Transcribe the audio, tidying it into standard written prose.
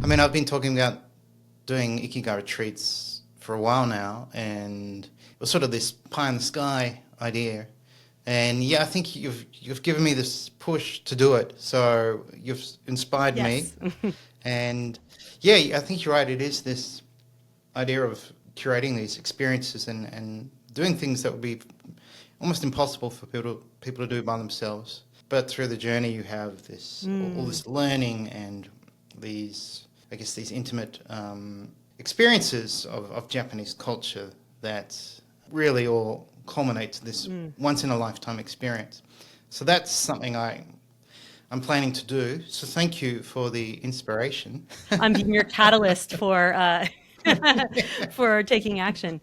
I mean, I've been talking about doing Ikigai retreats for a while now, and it was sort of this pie in the sky idea. And yeah, I think you've given me this push to do it. So you've inspired me. Yes. And yeah, I think you're right. It is this idea of curating these experiences and doing things that would be almost impossible for people to do by themselves. But through the journey, you have this all this learning and these, I guess, these intimate experiences of Japanese culture that really all culminate to this once in a lifetime experience. So that's something I'm planning to do. So thank you for the inspiration. I'm being your catalyst for for taking action.